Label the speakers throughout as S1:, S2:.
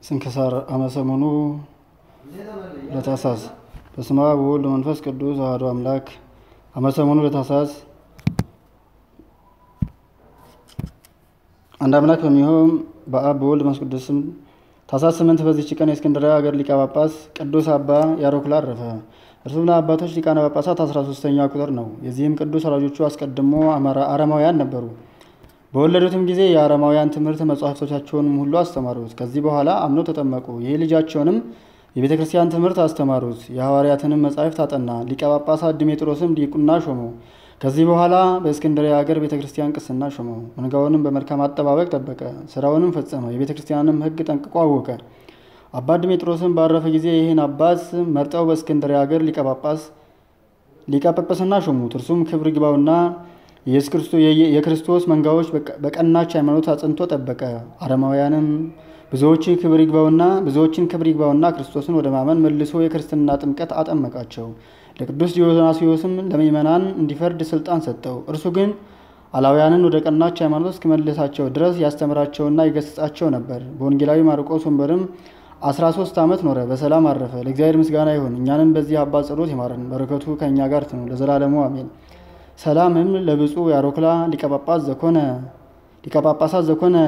S1: ስንክሳር አመሰሙኑ ለታሳስ በስመ አብ ወወልድ ወመንፈስ ቅዱስ አሐዱ አምላክ። አመሰሙኑ ለታሳስ አንድ አምላክ በሚሆን በአብ በወልድ በመንፈስ ቅዱስ ስም ታኅሳስ 8 በዚህች ቀን የእስክንድርያ ሀገር ሊቀ ጳጳስ ቅዱስ አባ ያሮክላ አረፈ። እርሱም ለአባቶች ሊቃነ ጳጳሳት 13ኛ ቁጥር ነው። የዚህም ቅዱስ ወላጆቹ አስቀድሞ አረማውያን ነበሩ። በወለዱትም ጊዜ የአረማውያን ትምህርት መጻሕፍቶቻቸውንም ሁሉ አስተማሩት። ከዚህ በኋላ አምነው ተጠመቁ። ይህ ልጃቸውንም የቤተ ክርስቲያን ትምህርት አስተማሩት። የሐዋርያትንም መጻሕፍት አጠና። ሊቀ ጳጳሳት ድሜጥሮስም ዲቁና ሾመው። ከዚህ በኋላ በእስክንድርያ ሀገር ቤተ ክርስቲያን ቅስና ሾመው። መንጋውንም በመልካም አጠባበቅ ጠበቀ። ስራውንም ፈጸመ። የቤተ ክርስቲያንም ሕግ ጠንቅቆ አወቀ። አባ ድሜጥሮስም ባረፈ ጊዜ ይህን አባት መርጠው በእስክንድርያ ሀገር ሊቀ ጵጵስና ሾሙት። እርሱም ክብር ይግባውና የክርስቶስ መንጋዎች በቀናች ሃይማኖት አጽንቶ ጠበቀ። አረማውያንም ብዙዎችን ክብር ይግባውና ክርስቶስን ወደ ማመን መልሶ የክርስትና ጥምቀት አጠመቃቸው። ለቅዱስ ዲዮናስዮስም ለምእመናን እንዲፈርድ ስልጣን ሰጠው። እርሱ ግን አላውያንን ወደ ቀናች ሃይማኖት እስኪመልሳቸው ድረስ ያስተምራቸውና ይገስጻቸው ነበር። በወንጌላዊ ማርቆስ ወንበርም 13 ዓመት ኖረ፣ በሰላም አረፈ። ለእግዚአብሔር ምስጋና ይሁን፣ እኛንም በዚህ አባት ጸሎት ይማረን፣ በረከቱ ከእኛ ጋር ትኑር ለዘላለሙ አሜን። ሰላምም ለብፁዕ ያሮክላ ሊቀ ጳጳሳት ዘኮነ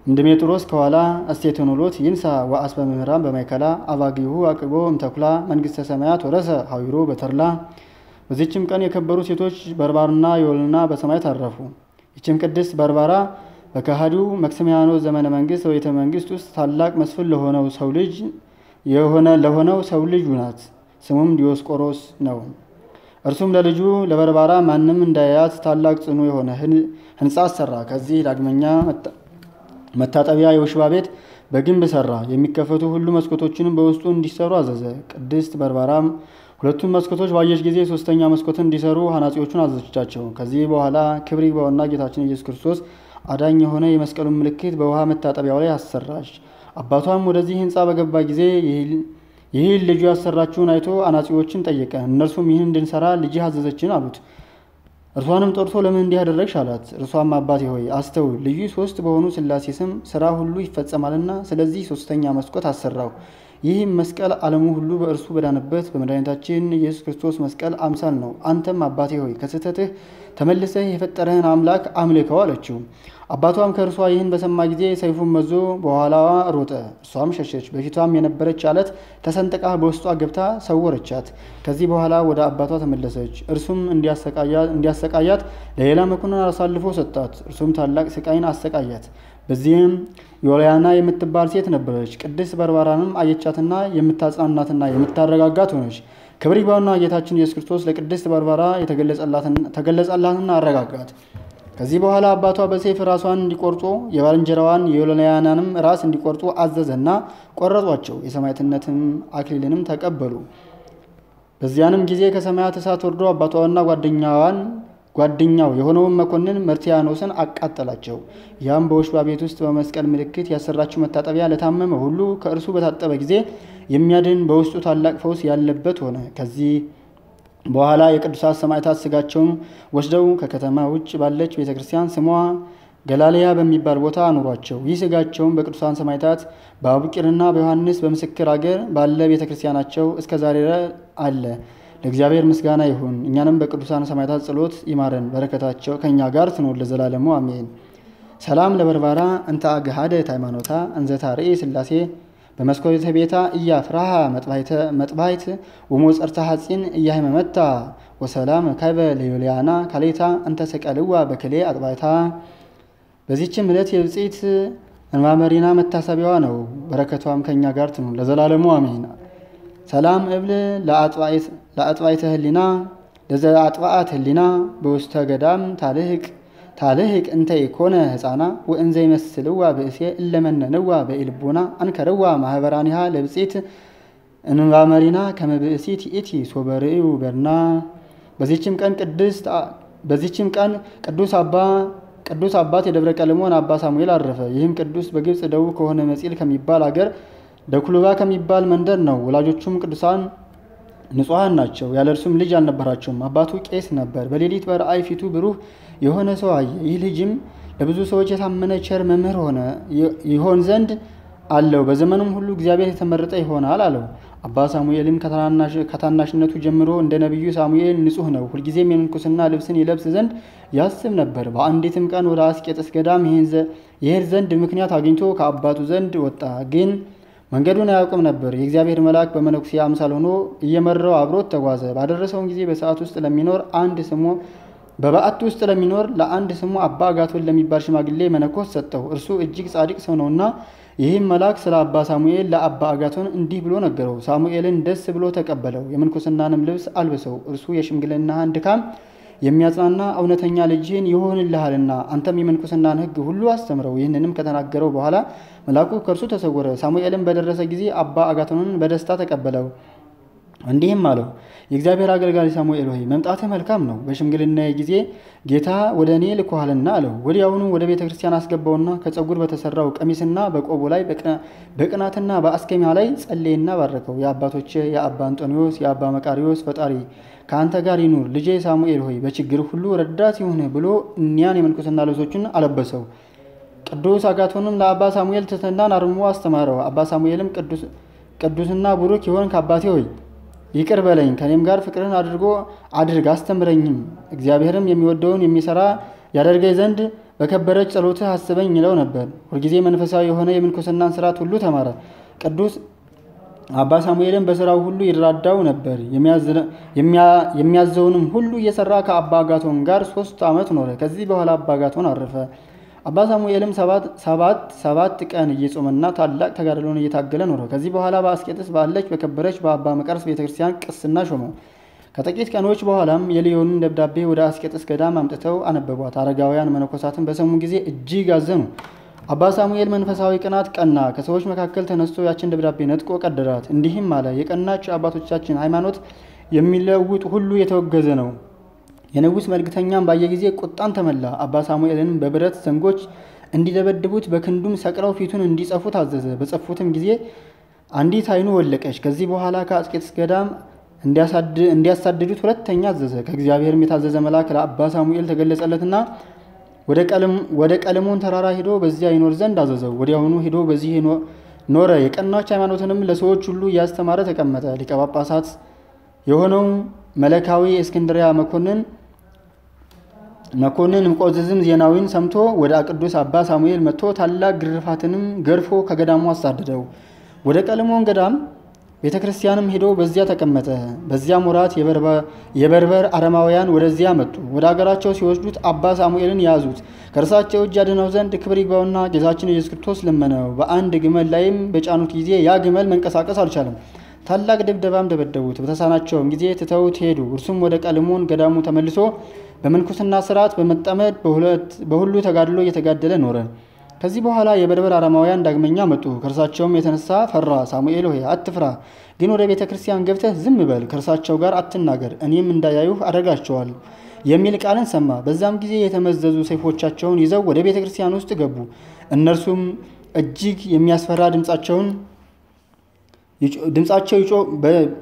S1: እምድሜጥሮስ ከኋላ እስቴቴኖሎት ይንሳ ወአስበ መምህራን በማይከላ አባጊሁ አቅቦ እምተኩላ መንግሥተ ሰማያት ወረሰ ሀዊሮ በተርላ። በዚችም ቀን የከበሩ ሴቶች በርባርና ዮልና በሰማያት አረፉ። ይችም ቅድስት በርባራ በከሃዲው መክስሚያኖስ ዘመነ መንግስት በቤተ መንግስት ውስጥ ታላቅ መስፍን ለሆነው ሰው ልጅ ናት። ስሙም ዲዮስቆሮስ ነው። እርሱም ለልጁ ለበርባራ ማንም እንዳያት ታላቅ ጽኑ የሆነ ሕንጻ ሰራ። ከዚህ ዳግመኛ መታጠቢያ የውሽባ ቤት በግንብ ሰራ። የሚከፈቱ ሁሉ መስኮቶችንም በውስጡ እንዲሰሩ አዘዘ። ቅድስት በርባራም ሁለቱን መስኮቶች ባየች ጊዜ ሶስተኛ መስኮትን እንዲሰሩ ሐናጺዎቹን አዘዘቻቸው። ከዚህ በኋላ ክብር ይግባውና ጌታችን ኢየሱስ ክርስቶስ አዳኝ የሆነ የመስቀሉን ምልክት በውሃ መታጠቢያው ላይ አሰራች። አባቷም ወደዚህ ሕንጻ በገባ ጊዜ ይህን ልጁ ያሰራችውን አይቶ አናጺዎችን ጠየቀ። እነርሱም ይህን እንድንሰራ ልጅህ አዘዘችን አሉት። እርሷንም ጠርቶ ለምን እንዲህ አደረግሽ አላት። እርሷም አባቴ ሆይ አስተውል፣ ልዩ 3 በሆኑ ሥላሴ ስም ስራ ሁሉ ይፈጸማልና ስለዚህ ሶስተኛ መስኮት አሰራው። ይህም መስቀል ዓለሙ ሁሉ በእርሱ በዳነበት በመድኃኒታችን ኢየሱስ ክርስቶስ መስቀል አምሳል ነው። አንተም አባቴ ሆይ ከስህተትህ ተመልሰህ የፈጠረህን አምላክ አምልከው አለችው። አባቷም ከእርሷ ይህን በሰማ ጊዜ ሰይፉን መዞ በኋላዋ ሮጠ። እርሷም ሸሸች። በፊቷም የነበረች አለት ተሰንጥቃ በውስጧ ገብታ ሰወረቻት። ከዚህ በኋላ ወደ አባቷ ተመለሰች። እርሱም እንዲያሰቃያት ለሌላ መኮንን አሳልፎ ሰጣት። እርሱም ታላቅ ስቃይን አሰቃያት። በዚህም ዮልያና የምትባል ሴት ነበረች። ቅድስት በርባራንም አየቻትና የምታጽናናትና የምታረጋጋት ሆነች። ክብር ይግባውና ጌታችን ኢየሱስ ክርስቶስ ለቅድስት በርባራ ተገለጸላትና አረጋጋት። ከዚህ በኋላ አባቷ በሰይፍ ራሷን እንዲቆርጡ የባልንጀራዋን የዮልያናንም ራስ እንዲቆርጡ አዘዘና ቆረጧቸው። የሰማዕትነትም አክሊልንም ተቀበሉ። በዚያንም ጊዜ ከሰማያት እሳት ወርዶ አባቷና ጓደኛው የሆነውን መኮንን መርቲያኖስን አቃጠላቸው። ያም በውሽባ ቤት ውስጥ በመስቀል ምልክት ያሰራችው መታጠቢያ ለታመመ ሁሉ ከእርሱ በታጠበ ጊዜ የሚያድን በውስጡ ታላቅ ፈውስ ያለበት ሆነ። ከዚህ በኋላ የቅዱሳት ሰማዕታት ስጋቸውን ወስደው ከከተማ ውጭ ባለች ቤተክርስቲያን ስሟ ገላልያ በሚባል ቦታ አኑሯቸው። ይህ ስጋቸውን በቅዱሳን ሰማዕታት በአቡቂርና በዮሐንስ በምስክር አገር ባለ ቤተክርስቲያናቸው እስከ ዛሬ አለ። ለእግዚአብሔር ምስጋና ይሁን፣ እኛንም በቅዱሳን ሰማዕታት ጸሎት ይማረን፣ በረከታቸው ከእኛ ጋር ትኑር ለዘላለሙ አሜን። ሰላም ለበርባራ እንተ አግሃደት ሃይማኖታ እንዘ ታርኢ ሥላሴ በመስኮተ ቤታ እያፍራሃ መጥባይት ወሞጸርታ ሐጺን እያህመመታ ወሰላም ካይበ ለዮልያና ካሌታ እንተ ሰቀልዋ በክሌ አጥባይታ። በዚህችም ዕለት የብጽዕት እንባመሪና መታሰቢያዋ ነው። በረከቷም ከእኛ ጋር ትኑር ለዘላለሙ አሜን። ሰላም እብል ለአጥባይተ ህሊና ለዘ አጥባአት ህሊና በውስተ ገዳም ታልህቅ እንተ ኢኮነ ህፃና ወእንዘ ይመስልዋ ብእሴ እለመነንዋ በኢልቦና አንከርዋ ማህበራኒሃ ለብጽዕት እንባመሪና ከመብእሲት ኢቲ ሶበርዩ በርና። በዚህችም ቀን ቅዱስ አባት የደብረ ቀለሞን አባ ሳሙኤል አረፈ። ይህም ቅዱስ በግብፅ ደቡብ ከሆነ መጺል ከሚባል አገር ደኩልባ ከሚባል መንደር ነው። ወላጆቹም ቅዱሳን ንጹሐን ናቸው። ያለ እርሱም ልጅ አልነበራቸውም። አባቱ ቄስ ነበር። በሌሊት በራእይ ፊቱ ብሩህ የሆነ ሰው አየ። ይህ ልጅም ለብዙ ሰዎች የታመነ ቸር መምህር ይሆን ዘንድ አለው። በዘመኑም ሁሉ እግዚአብሔር የተመረጠ ይሆናል አለው። አባ ሳሙኤልም ከታናሽነቱ ጀምሮ እንደ ነቢዩ ሳሙኤል ንጹሕ ነው። ሁልጊዜም የምንኩስና ልብስን ይለብስ ዘንድ ያስብ ነበር። በአንዲትም ቀን ወደ አስቄጥስ ገዳም ይሄድ ዘንድ ምክንያት አግኝቶ ከአባቱ ዘንድ ወጣ። ግን መንገዱን አያውቅም ነበር። የእግዚአብሔር መልአክ በመነኩሴ አምሳል ሆኖ እየመራው አብሮት ተጓዘ። ባደረሰውን ጊዜ በበዓቱ ውስጥ ለሚኖር ለአንድ ስሙ አባ አጋቶን ለሚባል ሽማግሌ መነኮስ ሰጠው። እርሱ እጅግ ጻድቅ ሰው ነውና ይህም መልአክ ስለ አባ ሳሙኤል ለአባ አጋቶን እንዲህ ብሎ ነገረው። ሳሙኤልን ደስ ብሎ ተቀበለው፣ የምንኩስናንም ልብስ አልብሰው። እርሱ የሽምግልናህን ድካም የሚያጽናና እውነተኛ ልጅህን ይሆንልሃልና አንተም የምንኩስናን ሕግ ሁሉ አስተምረው። ይህንንም ከተናገረው በኋላ መልአኩ ከእርሱ ተሰወረ። ሳሙኤልም በደረሰ ጊዜ አባ አጋቶንን በደስታ ተቀበለው፣ እንዲህም አለው፣ የእግዚአብሔር አገልጋይ ሳሙኤል ሆይ መምጣትህ መልካም ነው። በሽምግልና ጊዜ ጌታ ወደ እኔ ልኮሃልና አለው። ወዲያውኑ ወደ ቤተ ክርስቲያን አስገባውና ከጸጉር በተሰራው ቀሚስና በቆቡ ላይ በቅናትና በአስኬማ ላይ ጸለየና ባረከው። የአባቶች የአባ አንጦኒዎስ የአባ መቃሪዎስ ፈጣሪ ከአንተ ጋር ይኑር፣ ልጄ ሳሙኤል ሆይ በችግር ሁሉ ረዳት ይሁንህ ብሎ እኒያን የምንኩስና ልብሶችን አለበሰው። ቅዱስ አጋቶንም ለአባ ሳሙኤል ትሕትናን አርምሞ አስተማረው። አባ ሳሙኤልም ቅዱስና ቡሩክ ይሆን ከአባቴ ሆይ ይቅር በለኝ፣ ከኔም ጋር ፍቅርን አድርግ አስተምረኝም። እግዚአብሔርም የሚወደውን የሚሰራ ያደርገኝ ዘንድ በከበረች ጸሎትህ አስበኝ ይለው ነበር። ሁልጊዜ መንፈሳዊ የሆነ የምንኩስናን ስርዓት ሁሉ ተማረ። ቅዱስ አባ ሳሙኤልም በስራው ሁሉ ይራዳው ነበር። የሚያዘውንም ሁሉ እየሰራ ከአባ አጋቶን ጋር 3 ዓመት ኖረ። ከዚህ በኋላ አባ አጋቶን አረፈ። አባ ሳሙኤልም ሰባት ቀን እየጾመና ታላቅ ተጋድሎን እየታገለ ኖረ። ከዚህ በኋላ በአስቄጥስ ባለች በከበረች በአባ መቃርስ ቤተክርስቲያን ቅስና ሾመው። ከጥቂት ቀኖች በኋላም የልዮንን ደብዳቤ ወደ አስቄጥስ ገዳም አምጥተው አነበቧት። አረጋውያን መነኮሳትን በሰሙ ጊዜ እጅግ አዘኑ። አባ ሳሙኤል መንፈሳዊ ቅናት ቀና። ከሰዎች መካከል ተነስቶ ያችን ደብዳቤ ነጥቆ ቀደዳት። እንዲህም አለ፣ የቀናች አባቶቻችን ሃይማኖት የሚለውጥ ሁሉ የተወገዘ ነው። የንጉሥ መልእክተኛም ባየ ጊዜ ቁጣን ተመላ። አባ ሳሙኤልን በብረት ዘንጎች እንዲደበድቡት በክንዱም ሰቅለው ፊቱን እንዲጸፉ ታዘዘ። በጸፉትም ጊዜ አንዲት ዓይኑ ወለቀች። ከዚህ በኋላ ከአስቄጥስ ገዳም እንዲያሳድዱት ሁለተኛ አዘዘ። ከእግዚአብሔርም የታዘዘ መልአክ ለአባ ሳሙኤል ተገለጸለትና ወደ ቀለሞን ተራራ ሄዶ በዚያ ይኖር ዘንድ አዘዘው። ወዲያውኑ ሄዶ በዚህ ኖረ። የቀናች ሃይማኖትንም ለሰዎች ሁሉ እያስተማረ ተቀመጠ። ሊቀ ጳጳሳት የሆነው መለካዊ እስክንድሪያ መኮንን እምቆዝዝም ዜናዊን ሰምቶ ወደ ቅዱስ አባ ሳሙኤል መጥቶ ታላቅ ግርፋትንም ገርፎ ከገዳሙ አሳደደው። ወደ ቀለሞን ገዳም ቤተ ክርስቲያንም ሄዶ በዚያ ተቀመጠ። በዚያም ወራት የበርበር አረማውያን ወደዚያ መጡ። ወደ አገራቸው ሲወስዱት አባ ሳሙኤልን ያዙት። ከእርሳቸው እጅ ያድነው ዘንድ ክብር ይግባውና ጌታችን ኢየሱስ ክርስቶስ ለመነው። በአንድ ግመል ላይም በጫኑት ጊዜ ያ ግመል መንቀሳቀስ አልቻለም። ታላቅ ድብደባም ደበደቡት። በተሳናቸውም ጊዜ ትተውት ሄዱ። እርሱም ወደ ቀለሞን ገዳሙ ተመልሶ በምንኩስና ስርዓት በመጠመድ በሁሉ ተጋድሎ እየተጋደለ ኖረ። ከዚህ በኋላ የበርበር አረማውያን ዳግመኛ መጡ። ከእርሳቸውም የተነሳ ፈራ። ሳሙኤል ሆይ አትፍራ፣ ግን ወደ ቤተ ክርስቲያን ገብተህ ዝም በል፣ ከእርሳቸው ጋር አትናገር፣ እኔም እንዳያዩህ አደርጋቸዋል የሚል ቃልን ሰማ። በዛም ጊዜ የተመዘዙ ሰይፎቻቸውን ይዘው ወደ ቤተ ክርስቲያን ውስጥ ገቡ። እነርሱም እጅግ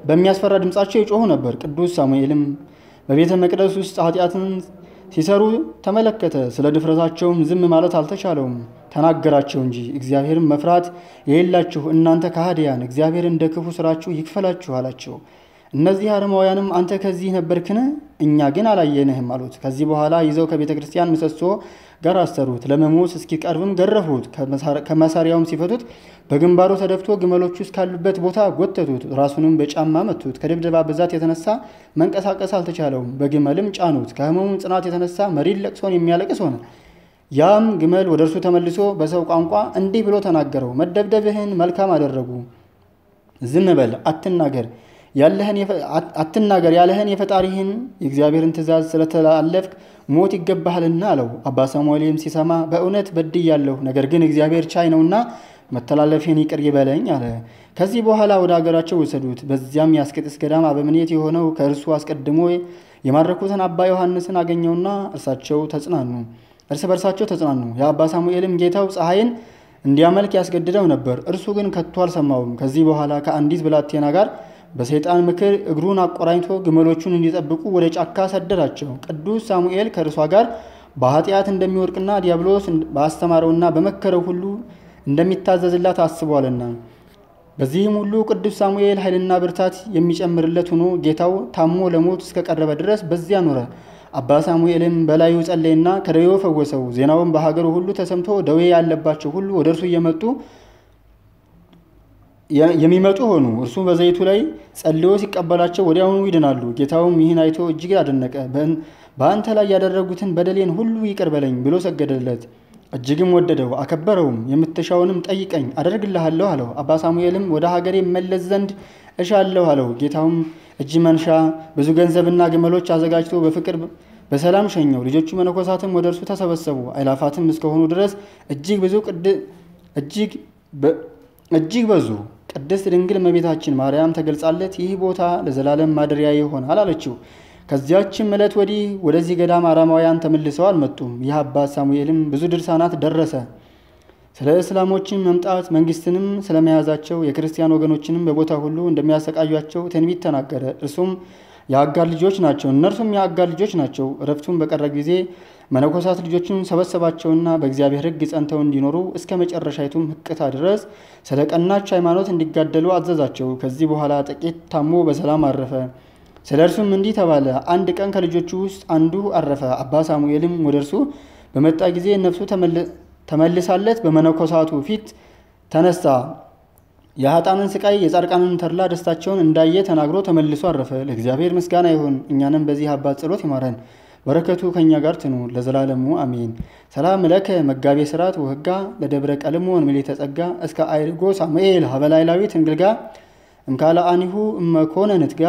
S1: በሚያስፈራ ድምጻቸው ይጮሁ ነበር። ቅዱስ ሳሙኤልም በቤተ መቅደስ ውስጥ ኃጢአትን ሲሰሩ ተመለከተ። ስለ ድፍረታቸውም ዝም ማለት አልተቻለውም፣ ተናገራቸው እንጂ። እግዚአብሔርን መፍራት የሌላችሁ እናንተ ከሃዲያን እግዚአብሔር እንደ ክፉ ስራችሁ ይክፈላችሁ አላቸው። እነዚህ አረማውያንም አንተ ከዚህ ነበርክን? እኛ ግን አላየንህም አሉት። ከዚህ በኋላ ይዘው ከቤተ ክርስቲያን ምሰሶ ጋር አሰሩት። ለመሞት እስኪቀርብም ገረፉት። ከመሳሪያውም ሲፈቱት በግንባሩ ተደፍቶ ግመሎቹ እስካሉበት ቦታ ጎተቱት። ራሱንም በጫማ መቱት። ከድብደባ ብዛት የተነሳ መንቀሳቀስ አልተቻለውም። በግመልም ጫኑት። ከሕመሙ ጽናት የተነሳ መሪር ለቅሶን የሚያለቅስ ሆነ። ያም ግመል ወደ እርሱ ተመልሶ በሰው ቋንቋ እንዲህ ብሎ ተናገረው፣ መደብደብህን መልካም አደረጉ። ዝም በል አትናገር ያለህን የፈጣሪህን የእግዚአብሔርን ትእዛዝ ስለተላለፍክ ሞት ይገባሃልና አለው። አባ ሳሙኤልም ሲሰማ በእውነት በድያለሁ፣ ነገር ግን እግዚአብሔር ቻይ ነውና መተላለፌን ይቅር ይበለኝ አለ። ከዚህ በኋላ ወደ አገራቸው ወሰዱት። በዚያም የአስቄጥስ ገዳም አበምኔት የሆነው ከእርሱ አስቀድሞ የማረኩትን አባ ዮሐንስን አገኘውና እርስ በርሳቸው ተጽናኑ። የአባ ሳሙኤልም ጌታው ፀሐይን እንዲያመልክ ያስገድደው ነበር። እርሱ ግን ከቶ አልሰማውም። ከዚህ በኋላ ከአንዲት ብላቴና ጋር በሰይጣን ምክር እግሩን አቆራኝቶ ግመሎቹን እንዲጠብቁ ወደ ጫካ ሰደዳቸው። ቅዱስ ሳሙኤል ከእርሷ ጋር በኃጢአት እንደሚወድቅና ዲያብሎስ ባስተማረውና በመከረው ሁሉ እንደሚታዘዝላት አስቧልና። በዚህም ሁሉ ቅዱስ ሳሙኤል ኃይልና ብርታት የሚጨምርለት ሆኖ ጌታው ታሞ ለሞት እስከቀረበ ድረስ በዚያ ኖረ። አባ ሳሙኤልም በላዩ ጸለየና ከደዌው ፈወሰው። ዜናውን በሀገሩ ሁሉ ተሰምቶ ደዌ ያለባቸው ሁሉ ወደ እርሱ የሚመጡ ሆኑ። እርሱ በዘይቱ ላይ ጸልዮ ሲቀበላቸው ወዲያውኑ ይድናሉ። ጌታውም ይህን አይቶ እጅግ አደነቀ። በአንተ ላይ ያደረጉትን በደሌን ሁሉ ይቅር በለኝ ብሎ ሰገደለት። እጅግም ወደደው አከበረውም። የምትሻውንም ጠይቀኝ አደርግልሃለሁ አለው። አባ ሳሙኤልም ወደ ሀገሬ መለስ ዘንድ እሻለሁ አለው። ጌታውም እጅ መንሻ ብዙ ገንዘብና ግመሎች አዘጋጅቶ በፍቅር በሰላም ሸኘው። ልጆቹ መነኮሳትም ወደ እርሱ ተሰበሰቡ። አይላፋትም እስከሆኑ ድረስ እጅግ በዙ። ቅድስት ድንግል እመቤታችን ማርያም ተገልጻለት ይህ ቦታ ለዘላለም ማደሪያ ይሆናል አለችው። ከዚያችም ዕለት ወዲህ ወደዚህ ገዳም አረማውያን ተመልሰው አልመጡም። ይህ አባት ሳሙኤልም ብዙ ድርሳናት ደረሰ። ስለ እስላሞችን መምጣት መንግስትንም ስለመያዛቸው የክርስቲያን ወገኖችንም በቦታ ሁሉ እንደሚያሰቃዩቸው ትንቢት ተናገረ። እነርሱም የአጋር ልጆች ናቸው። እረፍቱን በቀረ ጊዜ መነኮሳት ልጆቹን ሰበሰባቸውና በእግዚአብሔር ሕግ ጸንተው እንዲኖሩ እስከ መጨረሻይቱም ሕቅታ ድረስ ስለ ቀናች ሃይማኖት እንዲጋደሉ አዘዛቸው። ከዚህ በኋላ ጥቂት ታሞ በሰላም አረፈ። ስለ እርሱም እንዲህ ተባለ። አንድ ቀን ከልጆቹ ውስጥ አንዱ አረፈ። አባ ሳሙኤልም ወደ እርሱ በመጣ ጊዜ ነፍሱ ተመልሳለት በመነኮሳቱ ፊት ተነሳ። የኃጥአንን ስቃይ የጻድቃንን ተድላ ደስታቸውን እንዳየ ተናግሮ ተመልሶ አረፈ። ለእግዚአብሔር ምስጋና ይሁን፣ እኛንም በዚህ አባት ጸሎት ይማረን፣ በረከቱ ከኛ ጋር ትኑር ለዘላለሙ አሜን። ሰላም ለከ መጋቤ ስርዓት ወህጋ ለደብረ ቀልሞን ምልዕተ ጸጋ እስከ አይርጎ ሳሙኤል ሀበላይላዊት እንግልጋ እምካለ አኒሁ እመኮነ ንትጋ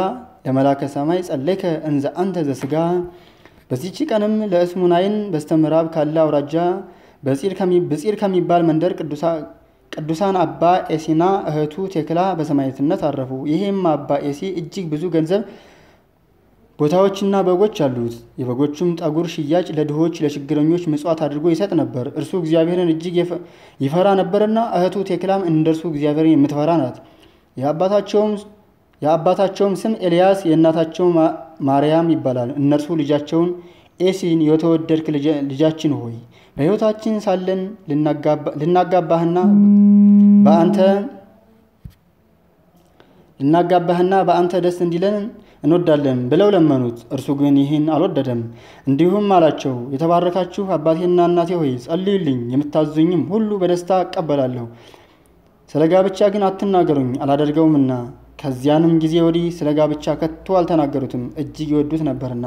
S1: ለመላከ ሰማይ ጸለይከ እንዘ አንተ ዘስጋ። በዚህች ቀንም ለእስሙናይን በስተምዕራብ ካለ አውራጃ በጺር ከሚባል መንደር ቅዱሳን አባ ኤሲና እህቱ ቴክላ በሰማዕትነት አረፉ። ይህም አባ ኤሲ እጅግ ብዙ ገንዘብ ቦታዎችና በጎች አሉት። የበጎቹም ጠጉር ሽያጭ ለድሆች ለችግረኞች ምጽዋት አድርጎ ይሰጥ ነበር። እርሱ እግዚአብሔርን እጅግ ይፈራ ነበርና እህቱ ቴክላም እንደርሱ እግዚአብሔርን የምትፈራ ናት። የአባታቸውም ስም ኤልያስ የእናታቸው ማርያም ይባላል። እነርሱ ልጃቸውን ኤሲን የተወደድክ ልጃችን ሆይ በሕይወታችን ሳለን ልናጋባህና በአንተ ደስ እንዲለን እንወዳለን ብለው ለመኑት። እርሱ ግን ይህን አልወደደም። እንዲሁም አላቸው፣ የተባረካችሁ አባቴና እናቴ ሆይ ጸልዩልኝ፣ የምታዙኝም ሁሉ በደስታ እቀበላለሁ። ስለ ጋብቻ ግን አትናገሩኝ አላደርገውምና። ከዚያንም ጊዜ ወዲህ ስለ ጋብቻ ከቶ አልተናገሩትም፣ እጅግ ይወዱት ነበርና።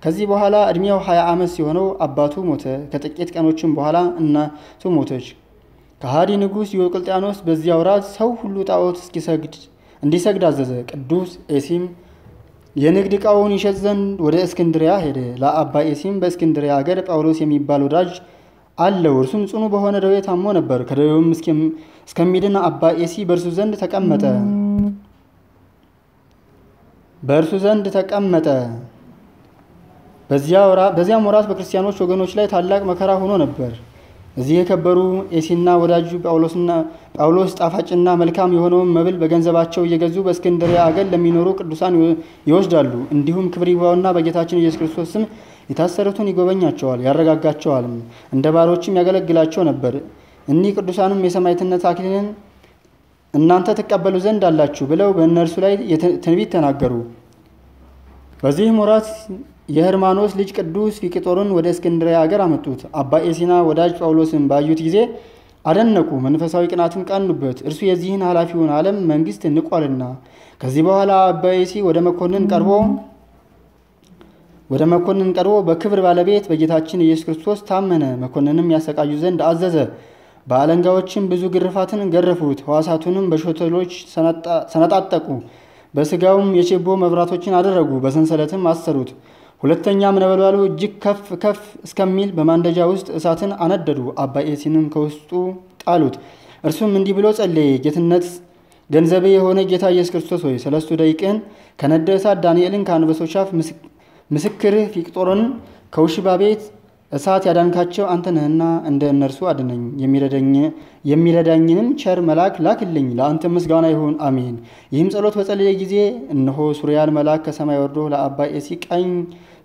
S1: ከዚህ በኋላ እድሜው 20 ዓመት ሲሆነው አባቱ ሞተ። ከጥቂት ቀኖችም በኋላ እናቱ ሞተች። ከሃዲ ንጉሥ ዲዮቅልጥያኖስ በዚያ ወራት ሰው ሁሉ ጣዖት እንዲሰግድ አዘዘ። ቅዱስ ኤሲም የንግድ ዕቃውን ይሸጥ ዘንድ ወደ እስክንድሪያ ሄደ። ለአባ ኤሲም በእስክንድሪያ ሀገር ጳውሎስ የሚባል ወዳጅ አለው። እርሱም ጽኑ በሆነ ደዌ ታሞ ነበር። ከደዌውም እስከሚድን አባ ኤሲ በእርሱ ዘንድ ተቀመጠ። በዚያም ወራት በክርስቲያኖች ወገኖች ላይ ታላቅ መከራ ሆኖ ነበር። እዚህ የከበሩ ኤሲና ወዳጁ ጳውሎስ ጣፋጭና መልካም የሆነውን መብል በገንዘባቸው እየገዙ በእስክንድርያ አገር ለሚኖሩ ቅዱሳን ይወስዳሉ። እንዲሁም ክብር ይግባውና በጌታችን ኢየሱስ ክርስቶስ ስም የታሰሩትን ይጎበኛቸዋል፣ ያረጋጋቸዋልም፣ እንደ ባሮችም ያገለግላቸው ነበር። እኒህ ቅዱሳንም የሰማዕትነት አክሊልን እናንተ ትቀበሉ ዘንድ አላችሁ ብለው በእነርሱ ላይ ትንቢት ተናገሩ። በዚህም ወራት የህርማኖስ ልጅ ቅዱስ ፊቅጦርን ወደ እስክንድርያ ሀገር አመጡት። አባ ኤሲና ወዳጅ ጳውሎስን ባዩት ጊዜ አደነቁ፣ መንፈሳዊ ቅናትን ቀኑበት። እርሱ የዚህን ኃላፊውን ዓለም መንግስት ንቋልና። ከዚህ በኋላ አባ ኤሲ ወደ መኮንን ቀርቦ በክብር ባለቤት በጌታችን ኢየሱስ ክርስቶስ ታመነ። መኮንንም ያሰቃዩ ዘንድ አዘዘ። በአለንጋዎችም ብዙ ግርፋትን ገረፉት። ሕዋሳቱንም በሾተሎች ሰነጣጠቁ። በስጋውም የችቦ መብራቶችን አደረጉ፣ በሰንሰለትም አሰሩት። ሁለተኛም ነበልባሉ እጅግ ከፍ ከፍ እስከሚል በማንደጃ ውስጥ እሳትን አነደዱ። አባ ኤሲንም ከውስጡ ጣሉት። እርሱም እንዲህ ብሎ ጸለየ። ጌትነት ገንዘቤ የሆነ ጌታ ኢየሱስ ክርስቶስ ሆይ 3 ደቂቅህን ከነደ እሳት፣ ዳንኤልን ከአንበሶች አፍ፣ ምስክርህ ፊቅጦርን ከውሽባ ቤት እሳት ያዳንካቸው አንተ ነህና እንደ እነርሱ አድነኝ። የሚረዳኝንም ቸር መልአክ ላክልኝ። ለአንተ ምስጋና ይሁን፣ አሜን። ይህም ጸሎት በጸለየ ጊዜ እነሆ ሱሪያል መልአክ ከሰማይ ወርዶ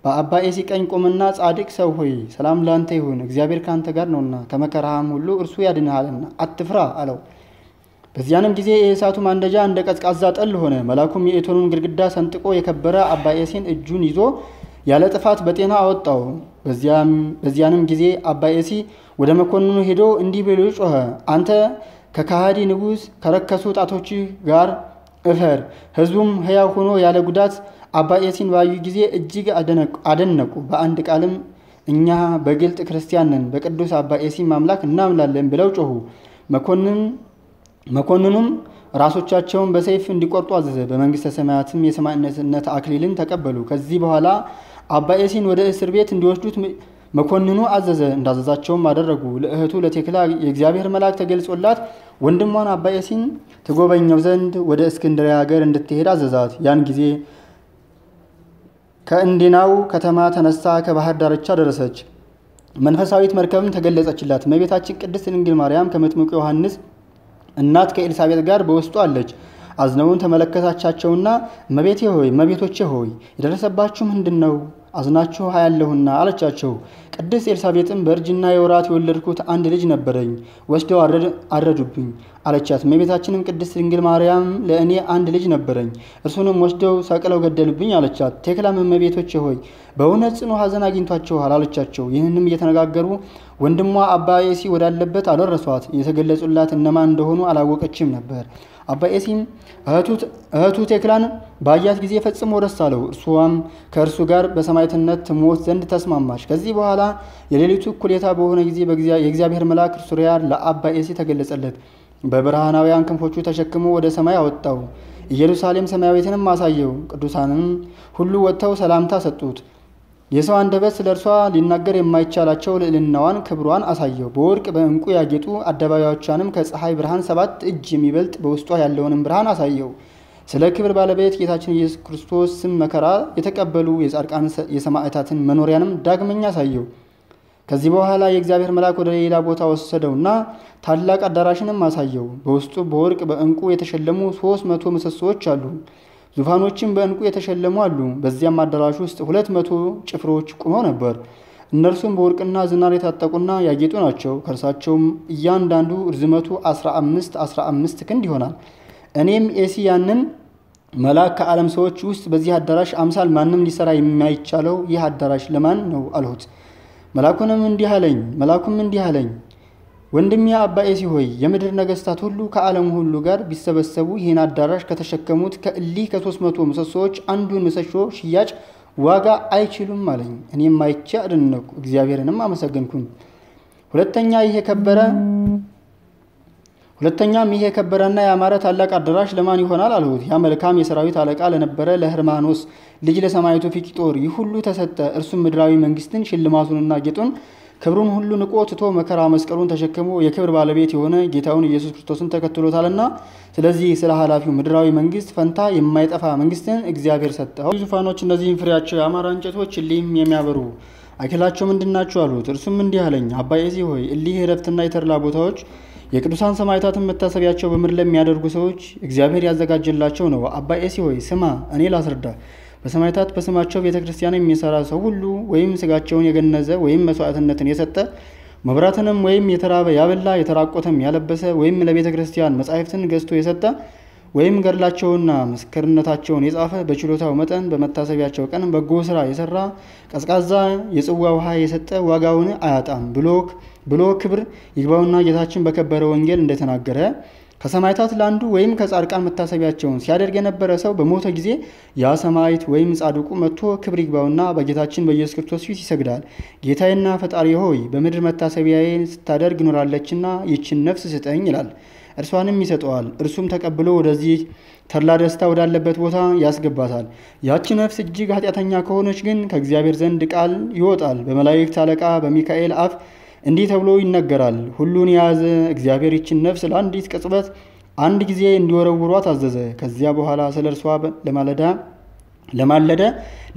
S1: በአባ ኤሲ ቀኝ ቆመና ጻድቅ ሰው ሆይ ሰላም ላንተ ይሁን፣ እግዚአብሔር ካንተ ጋር ነውና ከመከራህም ሁሉ እርሱ ያድንሃልና አትፍራ አለው። በዚያንም ጊዜ የእሳቱ ማንደጃ እንደ ቀዝቃዛ ጠል ሆነ። መልአኩም የእቶኑን ግድግዳ ሰንጥቆ የከበረ አባ ኤሲን እጁን ይዞ ያለ ጥፋት በጤና አወጣው። በዚያንም ጊዜ አባ ኤሲ ወደ መኮንኑ ሄዶ እንዲህ ብሎ ጮኸ፣ አንተ ከካሃዲ ንጉሥ ከረከሱ ጣቶችህ ጋር እፈር። ሕዝቡም ሕያው ሆኖ ያለ ጉዳት አባ ኤሲን ባዩ ጊዜ እጅግ አደነቁ። በአንድ ቃልም እኛ በግልጥ ክርስቲያን ነን፣ በቅዱስ አባ ኤሲ አምላክ እናምናለን ብለው ጮኹ። መኮንኑም ራሶቻቸውን በሰይፍ እንዲቆርጡ አዘዘ። በመንግስተ ሰማያትም የሰማዕትነት አክሊልን ተቀበሉ። ከዚህ በኋላ አባ ኤሲን ወደ እስር ቤት እንዲወስዱት መኮንኑ አዘዘ። እንዳዘዛቸውም አደረጉ። ለእህቱ ለቴክላ የእግዚአብሔር መልአክ ተገልጾላት ወንድሟን አባ ኤሲን ትጎበኘው ዘንድ ወደ እስክንድርያ ሀገር እንድትሄድ አዘዛት። ያን ጊዜ ከእንዴናው ከተማ ተነሳ ከባህር ዳርቻ ደረሰች። መንፈሳዊት መርከብም ተገለጸችላት። እመቤታችን ቅድስት ድንግል ማርያም ከመጥምቁ ዮሐንስ እናት ከኤልሳቤጥ ጋር በውስጡ አለች። አዝነውን ተመለከታቻቸውና እመቤቶቼ ሆይ የደረሰባችሁ ምንድነው? አዝናችሁ አያለሁና አለቻቸው። ቅድስት ኤልሳቤጥም በእርጅና የወራት የወለድኩት አንድ ልጅ ነበረኝ፣ ወስደው አረዱብኝ አለቻት። እመቤታችንም ቅድስት ድንግል ማርያም ለእኔ አንድ ልጅ ነበረኝ፣ እርሱንም ወስደው ሰቅለው ገደሉብኝ አለቻት። ቴክላም እመቤቶቼ ሆይ በእውነት ጽኑ ሐዘን አግኝቷቸዋል አለቻቸው። ይህንም እየተነጋገሩ ወንድሟ አባ ኤሲ ወዳለበት አደረሷት። የተገለጹላት እነማን እንደሆኑ አላወቀችም ነበር። አባ ኤሲም እህቱ ቴክላን ባያት ጊዜ ፈጽሞ ደስ አለው። እርሷም ከእርሱ ጋር በሰማዕትነት ትሞት ዘንድ ተስማማች። ከዚህ በኋላ የሌሊቱ እኩሌታ በሆነ ጊዜ የእግዚአብሔር መልአክ ሱሪያል ለአባ ኤሲ ተገለጸለት። በብርሃናውያን ክንፎቹ ተሸክሞ ወደ ሰማይ አወጣው። ኢየሩሳሌም ሰማያዊትንም አሳየው። ቅዱሳንም ሁሉ ወጥተው ሰላምታ ሰጡት። የሰው አንደበት ስለ እርሷ ሊናገር የማይቻላቸው ልዕልናዋን ክብሯን አሳየው። በወርቅ በእንቁ ያጌጡ አደባባዮቿንም ከፀሐይ ብርሃን 7 እጅ የሚበልጥ በውስጧ ያለውንም ብርሃን አሳየው። ስለ ክብር ባለቤት ጌታችን ኢየሱስ ክርስቶስ ስም መከራ የተቀበሉ የጻድቃን የሰማዕታትን መኖሪያንም ዳግመኛ አሳየው። ከዚህ በኋላ የእግዚአብሔር መልአክ ወደ ሌላ ቦታ ወሰደውና ታላቅ አዳራሽንም አሳየው። በውስጡ በወርቅ በእንቁ የተሸለሙ 300 ምሰሶዎች አሉ። ዙፋኖችም በእንቁ የተሸለሙ አሉ። በዚያም አዳራሽ ውስጥ 200 ጭፍሮች ቆመው ነበር። እነርሱም በወርቅና ዝናር የታጠቁና ያጌጡ ናቸው። ከእርሳቸውም እያንዳንዱ ርዝመቱ 15 ክንድ ይሆናል። እኔም ኤሲ ያንን መልአክ ከዓለም ሰዎች ውስጥ በዚህ አዳራሽ አምሳል ማንም ሊሰራ የማይቻለው ይህ አዳራሽ ለማን ነው አልሁት። መልአኩም እንዲህ አለኝ፣ ወንድሜ አባ ኤሲ ሆይ የምድር ነገስታት ሁሉ ከዓለም ሁሉ ጋር ቢሰበሰቡ ይህን አዳራሽ ከተሸከሙት ከእሊህ ከ300 ምሰሶዎች አንዱን ምሰሶ ሽያጭ ዋጋ አይችሉም አለኝ። እኔም አይቼ አደነቅኩ፣ እግዚአብሔርንም አመሰገንኩኝ። ሁለተኛም ይሄ የከበረና ያማረ ታላቅ አዳራሽ ለማን ይሆናል አልሁት። ያ መልካም የሰራዊት አለቃ ለነበረ ለህርማኖስ ልጅ ለሰማዕቱ ፊቅጦር ይህ ሁሉ ተሰጠ። እርሱም ምድራዊ መንግስትን ሽልማቱንና ጌጡን ክብሩን ሁሉ ንቆ ትቶ መከራ መስቀሉን ተሸክሞ የክብር ባለቤት የሆነ ጌታውን ኢየሱስ ክርስቶስን ተከትሎታልና፣ ስለዚህ ስለ ኃላፊው ምድራዊ መንግስት ፈንታ የማይጠፋ መንግስትን እግዚአብሔር ሰጠው። ዙፋኖች እነዚህም ፍሬያቸው ያማረ እንጨቶች እሊህም የሚያበሩ አክላቸው ምንድናቸው አሉት። እርሱም እንዲህ አለኝ፣ አባ ኤሲ ሆይ እሊህ የረፍትና የተድላ ቦታዎች የቅዱሳን ሰማዕታትን መታሰቢያቸው በምድር ለሚያደርጉ ሰዎች እግዚአብሔር ያዘጋጀላቸው ነው። አባ ኤሲ ሆይ ስማ፣ እኔ ላስረዳ። በሰማዕታት በስማቸው ቤተክርስቲያን የሚሰራ ሰው ሁሉ ወይም ስጋቸውን የገነዘ ወይም መስዋዕትነትን የሰጠ መብራትንም ወይም የተራበ ያበላ የተራቆተም ያለበሰ ወይም ለቤተክርስቲያን መጻሕፍትን ገዝቶ የሰጠ ወይም ገድላቸውና ምስክርነታቸውን የጻፈ በችሎታው መጠን በመታሰቢያቸው ቀን በጎ ስራ የሰራ ቀዝቃዛ የጽዋ ውሃ የሰጠ ዋጋውን አያጣም ብሎ ክብር ይግባውና ጌታችን በከበረ ወንጌል እንደተናገረ ከሰማዕታት ለአንዱ ወይም ከጻድቃን መታሰቢያቸውን ሲያደርግ የነበረ ሰው በሞተ ጊዜ ያ ሰማዕት ወይም ጻድቁ መጥቶ ክብር ይግባውና በጌታችን በኢየሱስ ክርስቶስ ፊት ይሰግዳል። ጌታዬና ፈጣሪ ሆይ በምድር መታሰቢያዬን ስታደርግ ኖራለችና ይችን ነፍስ ስጠኝ ይላል። እርሷንም ይሰጠዋል። እርሱም ተቀብሎ ወደዚህ ተድላ ደስታ ወዳለበት ቦታ ያስገባታል። ያቺ ነፍስ እጅግ ኃጢአተኛ ከሆነች ግን ከእግዚአብሔር ዘንድ ቃል ይወጣል። በመላእክት አለቃ በሚካኤል አፍ እንዲህ ተብሎ ይነገራል። ሁሉን የያዘ እግዚአብሔር ይችን ነፍስ ለአንዲት ቅጽበት አንድ ጊዜ እንዲወረውሯት አዘዘ። ከዚያ በኋላ ስለ እርሷ ለማለዳ ለማለደ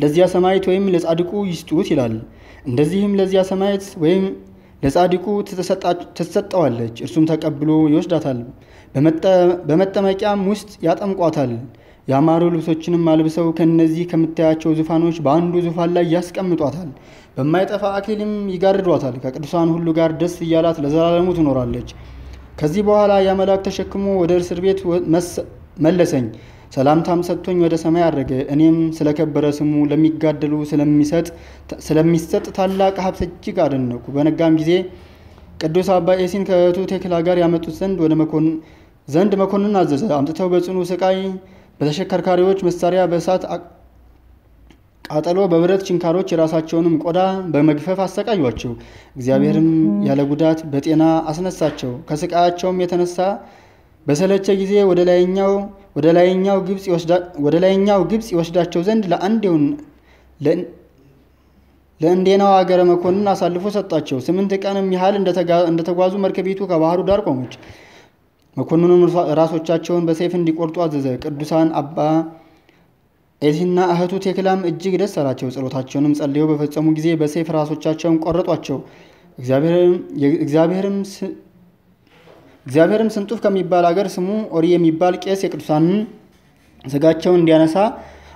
S1: ለዚያ ሰማዕት ወይም ለጻድቁ ይስጡት ይላል። እንደዚህም ለዚያ ሰማዕት ወይም ለጻድቁ ትሰጠዋለች፣ እርሱም ተቀብሎ ይወስዳታል። በመጠመቂያም ውስጥ ያጠምቋታል። ያማሩ ልብሶችንም አልብሰው ከነዚህ ከምታያቸው ዙፋኖች በአንዱ ዙፋን ላይ ያስቀምጧታል። በማይጠፋ አክሊልም ይጋርዷታል። ከቅዱሳን ሁሉ ጋር ደስ እያላት ለዘላለሙ ትኖራለች። ከዚህ በኋላ ያ መልአክ ተሸክሞ ወደ እስር ቤት መለሰኝ። ሰላምታም ሰጥቶኝ ወደ ሰማይ አረገ። እኔም ስለከበረ ስሙ ለሚጋደሉ ስለሚሰጥ ታላቅ ሀብት እጅግ አደነቁ። በነጋም ጊዜ ቅዱስ አባ ኤሲን ከእህቱ ቴክላ ጋር ያመጡት ዘንድ መኮንን አዘዘ። አምጥተው በጽኑ ስቃይ በተሽከርካሪዎች መሳሪያ በእሳት ቃጠሎ በብረት ችንካሮች የራሳቸውንም ቆዳ በመግፈፍ አሰቃዩአቸው። እግዚአብሔርም ያለ ጉዳት በጤና አስነሳቸው። ከስቃያቸውም የተነሳ በሰለቸ ጊዜ ወደ ላይኛው ግብጽ ይወስዳቸው ዘንድ ለእንዴናው አገረ መኮንን አሳልፎ ሰጣቸው። 8 ቀንም ያህል እንደተጓዙ መርከቢቱ ከባህሩ ዳር ቆመች። መኮንኑም ራሶቻቸውን በሰይፍ እንዲቆርጡ አዘዘ። ቅዱሳን አባ ኤሲና እህቱ ቴክላም እጅግ ደስ አላቸው። ጸሎታቸውንም ጸልየው በፈጸሙ ጊዜ በሰይፍ ራሶቻቸውን ቆረጧቸው። እግዚአብሔርም ስንጡፍ ከሚባል አገር ስሙ ኦሪ የሚባል ቄስ የቅዱሳንን ስጋቸውን እንዲያነሳ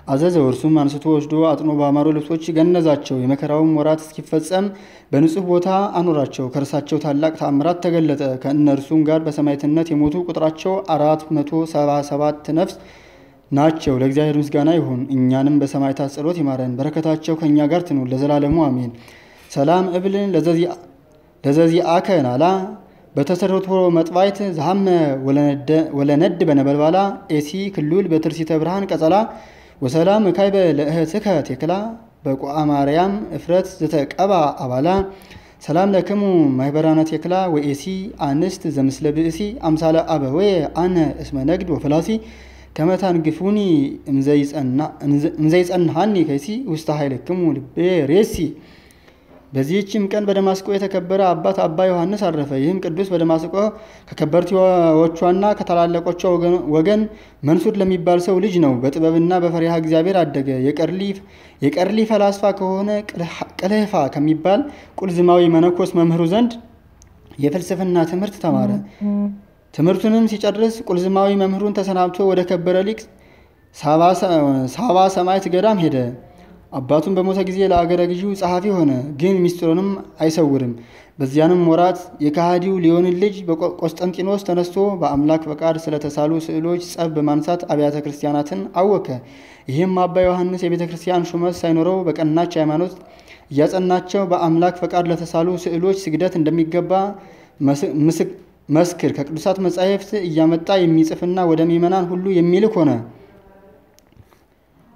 S1: አዘዘው። እርሱም አንስቶ ወስዶ አጥኖ በአማሩ ልብሶች ገነዛቸው። የመከራውም ወራት እስኪፈጸም በንጹሕ ቦታ አኖራቸው። ከእርሳቸው ታላቅ ተአምራት ተገለጠ። ከእነርሱም ጋር በሰማዕትነት የሞቱ ቁጥራቸው 477 ነፍስ ናቸው። ለእግዚአብሔር ምስጋና ይሁን፣ እኛንም በሰማዕታት ጸሎት ይማረን፣ በረከታቸው ከእኛ ጋር ትኑር ለዘላለሙ አሜን። ሰላም እብልን ለዘዚአከ ናላ በተሰርቶ መጥባይት ዘሐመ ወለነድ በነበልባላ ኤሲ ክሉል በትርሲተ ብርሃን ቀጸላ ወሰላም ካይበ ለእህትከ ቴክላ በቁአ ማርያም እፍረት ዘተቀባ አባላ ሰላም ለክሙ ማህበራነ ቴክላ ወኤሲ አንስት ዘምስለ ብእሲ አምሳለ አበዌ አነ እስመ ነግድ ወፈላሲ ከመታን ግፉኒ እምዘይጸንሃኒ ከይሲ ውስተ ኃይልክሙ ልቤ ሬሲ። በዚህችም ቀን በደማስቆ የተከበረ አባት አባ ዮሐንስ አረፈ። ይህም ቅዱስ በደማስቆ ከከበርቴዎቿና ከታላላቆቿ ወገን መንሱድ ለሚባል ሰው ልጅ ነው። በጥበብና በፈሪሃ እግዚአብሔር አደገ። የቀርሊ ፈላስፋ ከሆነ ቅልህፋ ከሚባል ቁልዝማዊ መነኮስ መምህሩ ዘንድ የፍልስፍና ትምህርት ተማረ። ትምህርቱንም ሲጨርስ ቁልዝማዊ መምህሩን ተሰናብቶ ወደ ከበረ ሊቅ ሳባ ሰማዕት ገዳም ሄደ። አባቱን በሞተ ጊዜ ለአገረ ገዢው ጸሐፊ ሆነ፣ ግን ሚስጥሩንም አይሰውርም። በዚያንም ወራት የካሃዲው ሊዮንን ልጅ ቆስጠንጢኖስ ተነስቶ በአምላክ ፈቃድ ስለተሳሉ ስዕሎች ጸብ በማንሳት አብያተ ክርስቲያናትን አወከ። ይህም አባ ዮሐንስ የቤተ ክርስቲያን ሹመት ሳይኖረው በቀናች ሃይማኖት እያጸናቸው በአምላክ ፈቃድ ለተሳሉ ስዕሎች ስግደት እንደሚገባ መስክር ከቅዱሳት መጻሕፍት እያመጣ የሚጽፍና ወደ ምእመናን ሁሉ የሚልክ ሆነ።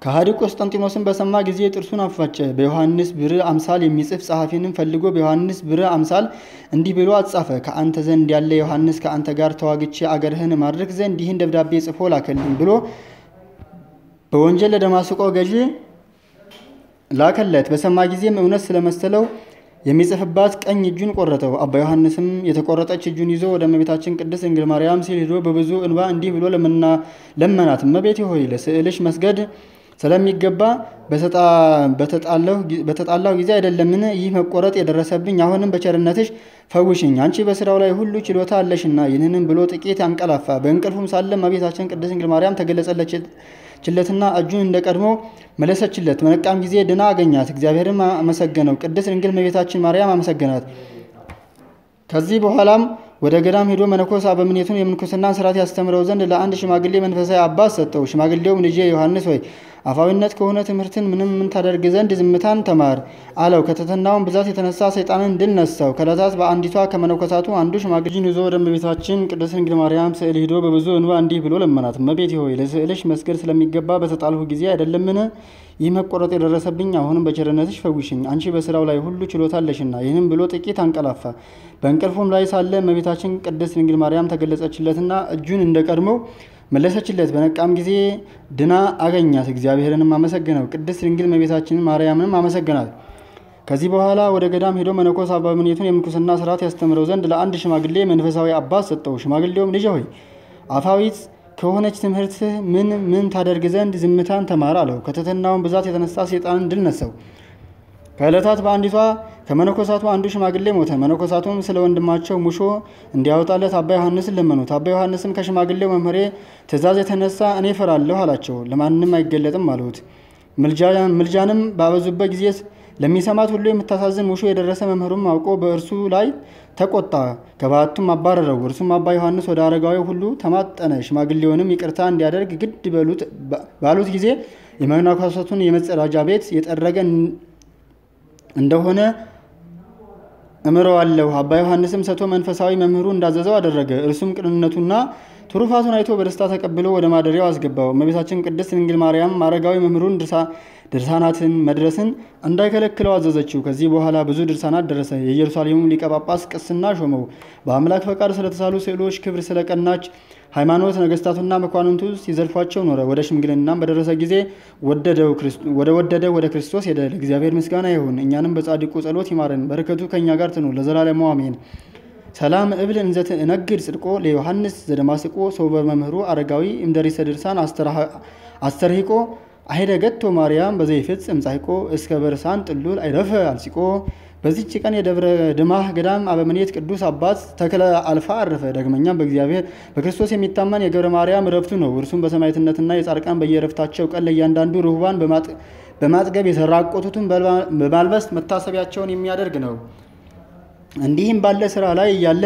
S1: ከሃዲው ቆስጠንጢኖስን በሰማ ጊዜ ጥርሱን አፋጨ። በዮሐንስ ብርዕ አምሳል የሚጽፍ ጸሐፊንም ፈልጎ በዮሐንስ ብርዕ አምሳል እንዲህ ብሎ አጻፈ። ከአንተ ዘንድ ያለ ዮሐንስ ከአንተ ጋር ተዋግቼ አገርህን ማድረግ ዘንድ ይህን ደብዳቤ ጽፎ ላከልኝ ብሎ በወንጀል ለደማስቆ ገዢ ላከለት። በሰማ ጊዜም እውነት ስለመሰለው የሚጽፍባት ቀኝ እጁን ቆረጠው። አባ ዮሐንስም የተቆረጠች እጁን ይዞ ወደ እመቤታችን ቅድስት ድንግል ማርያም ሲል ሄዶ በብዙ እንባ እንዲህ ብሎ ለመናት። እመቤቴ ሆይ ለስዕልሽ መስገድ ስለሚገባ በተጣላሁ ጊዜ አይደለምን ይህ መቆረጥ የደረሰብኝ? አሁንም በቸርነትሽ ፈውሽኝ፣ አንቺ በስራው ላይ ሁሉ ችሎታ አለሽና። ይህንንም ብሎ ጥቂት አንቀላፋ። በእንቅልፉም ሳለ እመቤታችን ቅድስት ድንግል ማርያም ተገለጸችለትና እጁን እንደቀድሞ መለሰችለት። በነቃም ጊዜ ድና አገኛት። እግዚአብሔርም አመሰገነው። ቅድስት ድንግል እመቤታችን ማርያም አመሰገናት። ከዚህ በኋላም ወደ ገዳም ሄዶ መነኮስ አበምኔቱን የምንኩስናን ስርዓት ያስተምረው ዘንድ ለአንድ ሽማግሌ መንፈሳዊ አባት ሰጠው። ሽማግሌውም ልጄ ዮሐንስ ሆይ አፋዊነት ከሆነ ትምህርትን ምን ታደርግ ዘንድ ዝምታን ተማር አለው። ከትሕትናውም ብዛት የተነሳ ሰይጣንን ድል ነሳው። ከዕለታት በአንዲቷ ከመነኮሳቱ አንዱ ሽማግሌን ይዞ ወደ እመቤታችን ቅድስት ድንግል ማርያም ስዕል ሄዶ በብዙ እንባ እንዲህ ብሎ ለመናት። እመቤቴ ሆይ ለስዕልሽ መስገድ ስለሚገባ በተጣልሁ ጊዜ አይደለምን ይህ መቆረጥ የደረሰብኝ? አሁንም በቸርነትሽ ፈውሽኝ፣ አንቺ በስራው ላይ ሁሉ ችሎታ አለሽና። ይህንም ብሎ ጥቂት አንቀላፋ። በእንቅልፉም ላይ ሳለ እመቤታችን ቅድስት ድንግል ማርያም ተገለጸችለትና እጁን እንደቀድሞ መለሰችለት። በነቃም ጊዜ ድና አገኛት። እግዚአብሔርንም አመሰገነው። ቅድስት ድንግል እመቤታችንን ማርያምንም አመሰገናት። ከዚህ በኋላ ወደ ገዳም ሄዶ መነኮስ አበምኔቱን የምንኩስና ስርዓት ያስተምረው ዘንድ ለአንድ ሽማግሌ መንፈሳዊ አባት ሰጠው። ሽማግሌውም ልጄ ሆይ አፋዊት ከሆነች ትምህርት ምን ታደርግ ዘንድ ዝምታን ተማር አለው። ከትሕትናውም ብዛት የተነሳ ሰይጣንን ድል ነሳው። ከዕለታት በአንዲቷ ከመነኮሳቱ አንዱ ሽማግሌ ሞተ። መነኮሳቱም ስለ ወንድማቸው ሙሾ እንዲያወጣለት አባ ዮሐንስን ለመኑት። አባ ዮሐንስም ከሽማግሌው መምህሬ ትእዛዝ የተነሳ እኔ እፈራለሁ አላቸው። ለማንም አይገለጥም አሉት። ምልጃንም ባበዙበት ጊዜ ለሚሰማት ሁሉ የምታሳዝን ሙሾ የደረሰ መምህሩም አውቆ በእርሱ ላይ ተቆጣ፣ ከባቱም አባረረው። እርሱም አባ ዮሐንስ ወደ አረጋዊው ሁሉ ተማጠነ። ሽማግሌውንም ይቅርታ እንዲያደርግ ግድ ባሉት ጊዜ የመነኮሳቱን የመጸዳጃ ቤት የጠረገ እንደሆነ እምረዋለሁ። አባ ዮሐንስም ሰጥቶ መንፈሳዊ መምህሩ እንዳዘዘው አደረገ። እርሱም ቅንነቱና ትሩፋቱን አይቶ በደስታ ተቀብሎ ወደ ማደሪያው አስገባው። እመቤታችን ቅድስት ድንግል ማርያም አረጋዊ መምህሩን ድርሳናትን መድረስን እንዳይከለክለው አዘዘችው። ከዚህ በኋላ ብዙ ድርሳናት ደረሰ። የኢየሩሳሌሙ ሊቀ ጳጳስ ቅስና ሾመው። በአምላክ ፈቃድ ስለተሳሉ ስዕሎች ክብር ስለቀናች ሃይማኖት ነገስታቱና መኳንንቱ ሲዘልፏቸው ኖረ። ወደ ሽምግልናም በደረሰ ጊዜ ወደ ክርስቶስ ሄደ። ለእግዚአብሔር ምስጋና ይሁን፣ እኛንም በጻድቁ ጸሎት ይማረን፣ በረከቱ ከእኛ ጋር ትኑር ለዘላለሙ አሜን። ሰላም እብል እንዘት እነግድ ጽድቆ ለዮሐንስ ዘደማስቆ ሰው በመምህሩ አረጋዊ እምደሪሰ ድርሳን አስተርሂቆ አይደ ገቶ ማርያም በዘይፈጽም ጻይቆ እስከ በርሳን ጥሉል አይረፈ አልሲቆ። በዚህች ቀን የደብረ ድማህ ገዳም አበምኔት ቅዱስ አባት ተክለ አልፋ አረፈ። ዳግመኛም በእግዚአብሔር በክርስቶስ የሚታመን የገብረ ማርያም ረፍቱ ነው። እርሱም በሰማዕትነትና የጻድቃን በየረፍታቸው ቀን ለእያንዳንዱ ርሁባን በማጥገብ የተራቆቱትን በማልበስ መታሰቢያቸውን የሚያደርግ ነው። እንዲህም ባለ ስራ ላይ እያለ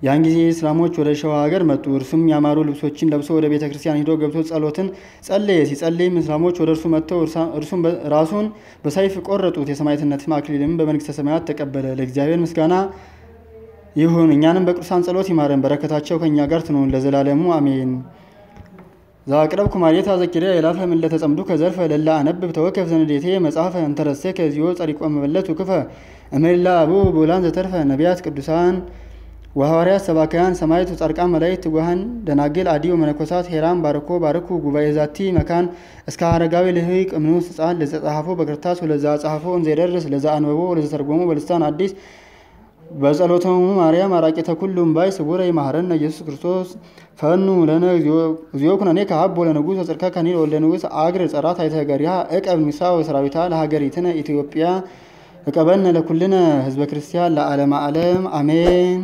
S1: ያን ጊዜ እስላሞች ወደ ሸዋ ሀገር መጡ። እርሱም ያማሩ ልብሶችን ለብሶ ወደ ቤተ ክርስቲያን ሂዶ ገብቶ ጸሎትን ጸለየ። ሲጸልይም እስላሞች ወደ እርሱ መጥተው እርሱም ራሱን በሰይፍ ቆረጡት። የሰማዕትነት አክሊልም በመንግስተ ሰማያት ተቀበለ። ለእግዚአብሔር ምስጋና ይሁን፣ እኛንም በቅዱሳን ጸሎት ይማረን፣ በረከታቸው ከእኛ ጋር ትኑር ለዘላለሙ አሜን። ዛቅረብኩ ማሌታ ዘኪርያ የላፈ ምን ለተጸምዱ ከዘርፈ ለላ አነብብ ተወከፍ ዘንዴቴ መጽሐፈ እንተረሰ ከዚዮ ጸሪቆ መበለቱ ክፈ እሜላ አቡ ቦላን ዘተርፈ ነቢያት ቅዱሳን ወሐዋርያት ሰባክያን ሰማዕት ጻድቃን መላእክት ትጉሃን ደናግል አዲዮ መነኮሳት ሄራን ባርኩ ጉባኤ ዛቲ መካን እስከ አረጋዊ ልህቅ እምኑስ ጻል ለዘጻሐፎ በክርታስ ወለዛ ጻሐፎ እንዘይደርስ ለዛ አንበቦ ወለዛ ተርጎሞ በልሳን አዲስ በጸሎተሙ ማርያም አራቂተ ኩሉም ባይ ስቡረ ይማረነ ኢየሱስ ክርስቶስ ፈኑ ለነ እግዚኦ ኩነኔ ከአብ ወለንጉሥ ወጽድቀ ከኒል ወልደ ንጉሥ አግር ጸራት አይተገሪያ እቀብ ሚሳ ወሰራዊታ ለሀገሪትነ ኢትዮጵያ እቀበልነ ለኩልነ ህዝበ ክርስቲያን ለዓለመ ዓለም አሜን።